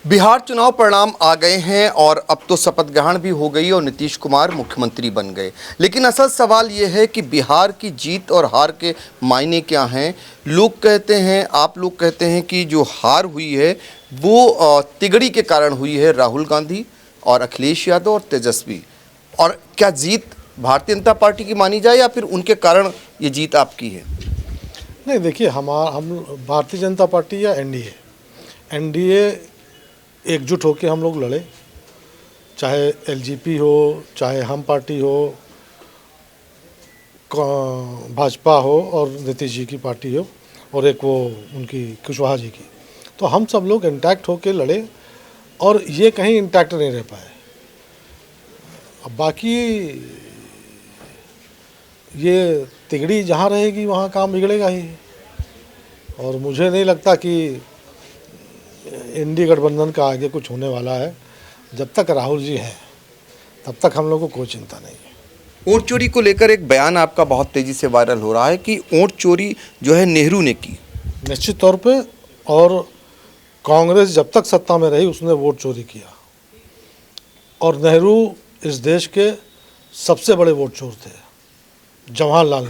बिहार चुनाव परिणाम आ गए हैं और अब तो शपथ ग्रहण भी हो गई और नीतीश कुमार मुख्यमंत्री बन गए। लेकिन असल सवाल ये है कि बिहार की जीत और हार के मायने क्या हैं। लोग कहते हैं, आप लोग कहते हैं कि जो हार हुई है वो तिगड़ी के कारण हुई है, राहुल गांधी और अखिलेश यादव और तेजस्वी। और क्या जीत भारतीय जनता पार्टी की मानी जाए या फिर उनके कारण ये जीत आपकी है? नहीं, देखिए, हम भारतीय जनता पार्टी या एनडीए एकजुट होकर हम लोग लड़े, चाहे एलजेपी हो, चाहे हम पार्टी हो, भाजपा हो और नीतीश जी की पार्टी हो और एक वो उनकी कुशवाहा जी की, तो हम सब लोग इंटैक्ट होकर लड़े और ये कहीं इंटैक्ट नहीं रह पाए। अब बाकी ये तिगड़ी जहाँ रहेगी वहाँ काम बिगड़ेगा ही, और मुझे नहीं लगता कि इंडी गठबंधन का आगे कुछ होने वाला है। जब तक राहुल जी हैं तब तक हम लोग को कोई चिंता नहीं है। वोट चोरी को लेकर एक बयान आपका बहुत तेजी से वायरल हो रहा है कि वोट चोरी जो है नेहरू ने की। निश्चित तौर पे, और कांग्रेस जब तक सत्ता में रही उसने वोट चोरी किया, और नेहरू इस देश के सबसे बड़े वोट चोर थे। जवाहरलाल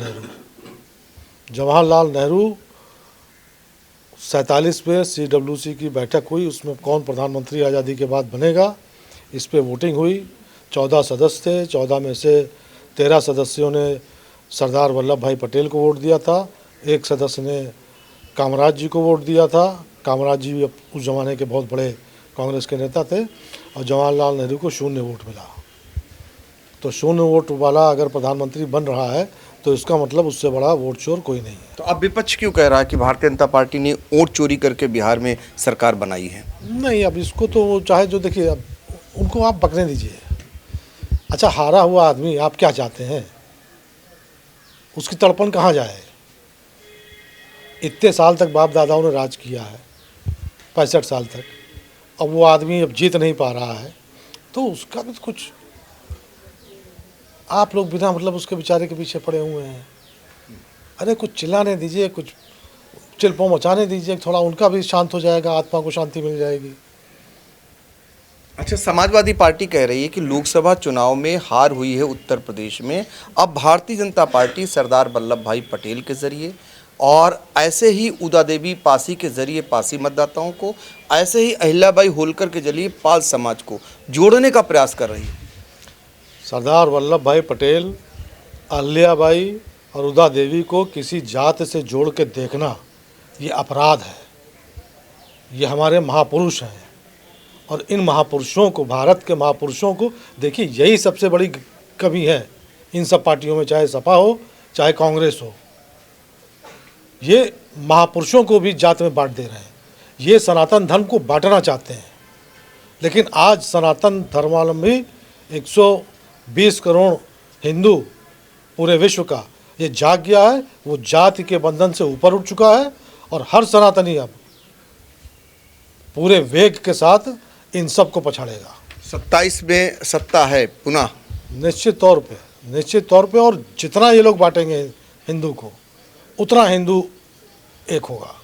नेहरू 47 में CWC की बैठक हुई, उसमें कौन प्रधानमंत्री आज़ादी के बाद बनेगा इस पे वोटिंग हुई। 14 सदस्य थे, 14 में से 13 सदस्यों ने सरदार वल्लभ भाई पटेल को वोट दिया था, एक सदस्य ने कामराज जी को वोट दिया था। कामराज जी उस ज़माने के बहुत बड़े कांग्रेस के नेता थे, और जवाहरलाल नेहरू को 0 वोट मिला। तो 0 वोट वाला अगर प्रधानमंत्री बन रहा है तो इसका मतलब उससे बड़ा वोट चोर कोई नहीं है। तो अब विपक्ष क्यों कह रहा है कि भारतीय जनता पार्टी ने वोट चोरी करके बिहार में सरकार बनाई है? नहीं, अब इसको तो वो चाहे जो, देखिए, अब उनको आप बकने दीजिए। अच्छा, हारा हुआ आदमी आप क्या चाहते हैं, उसकी तड़पन कहाँ जाए? इतने साल तक बाप दादाओं ने राज किया है, 65 साल तक। अब वो आदमी अब जीत नहीं पा रहा है तो उसका भी कुछ, आप लोग बिना मतलब उसके बेचारे के पीछे पड़े हुए हैं। अरे कुछ चिल्लाने दीजिए, कुछ चिल्पों मचाने दीजिए, थोड़ा उनका भी शांत हो जाएगा, आत्मा को शांति मिल जाएगी। अच्छा, समाजवादी पार्टी कह रही है कि लोकसभा चुनाव में हार हुई है उत्तर प्रदेश में, अब भारतीय जनता पार्टी सरदार वल्लभ भाई पटेल के जरिए और ऐसे ही उदा देवी पासी के जरिए पासी मतदाताओं को, ऐसे ही अहिल्याबाई होलकर के जरिए पाल समाज को जोड़ने का प्रयास कर रही है। सरदार वल्लभ भाई पटेल, अहिल्याबाई और उदा देवी को किसी जात से जोड़ के देखना ये अपराध है। ये हमारे महापुरुष हैं, और इन महापुरुषों को, भारत के महापुरुषों को, देखिए, यही सबसे बड़ी कमी है इन सब पार्टियों में, चाहे सपा हो चाहे कांग्रेस हो। ये महापुरुषों को भी जात में बांट दे रहे हैं। ये सनातन धर्म को बांटना चाहते हैं, लेकिन आज सनातन धर्मावलंबी 120 करोड़ हिंदू पूरे विश्व का ये जाग गया है। वो जाति के बंधन से ऊपर उठ चुका है, और हर सनातनी अब पूरे वेग के साथ इन सब को पछाड़ेगा। 27 में सत्ता है पुनः, निश्चित तौर पे, और जितना ये लोग बांटेंगे हिंदू को, उतना हिंदू एक होगा।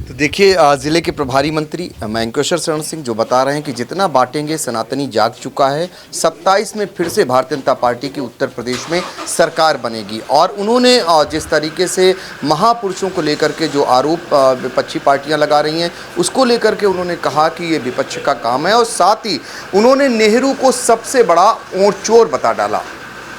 तो देखिए, ज़िले के प्रभारी मंत्री मयंकेश्वर शरण सिंह जो बता रहे हैं कि जितना बांटेंगे सनातनी जाग चुका है। 27 में फिर से भारतीय जनता पार्टी की उत्तर प्रदेश में सरकार बनेगी। और उन्होंने जिस तरीके से महापुरुषों को लेकर के जो आरोप विपक्षी पार्टियां लगा रही हैं, उसको लेकर के उन्होंने कहा कि ये विपक्ष का काम है, और साथ ही उन्होंने नेहरू को सबसे बड़ा वोट चोर बता डाला।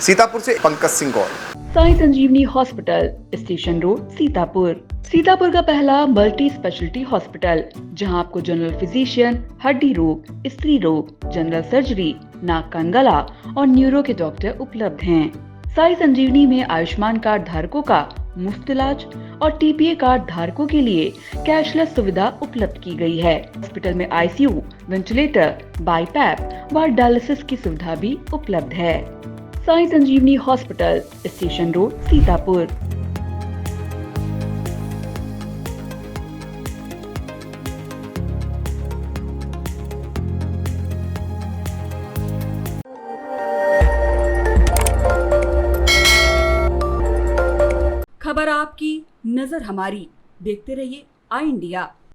सीतापुर से पंकज सिंह गौर। साई संजीवनी हॉस्पिटल, स्टेशन रोड, सीतापुर का पहला मल्टी स्पेशलिटी हॉस्पिटल, जहां आपको जनरल फिजिशियन, हड्डी रोग, स्त्री रोग, जनरल सर्जरी, नाक कान गला और न्यूरो के डॉक्टर उपलब्ध हैं। साई संजीवनी में आयुष्मान कार्ड धारकों का मुफ्त इलाज और TPA कार्ड धारकों के लिए कैशलेस सुविधा उपलब्ध की गई है। हॉस्पिटल में ICU, वेंटिलेटर, बाईपैप व डायलिसिस की सुविधा भी उपलब्ध है। साई संजीवनी हॉस्पिटल, स्टेशन रोड, सीतापुर। खबर आपकी, नजर हमारी। देखते रहिए आई इंडिया।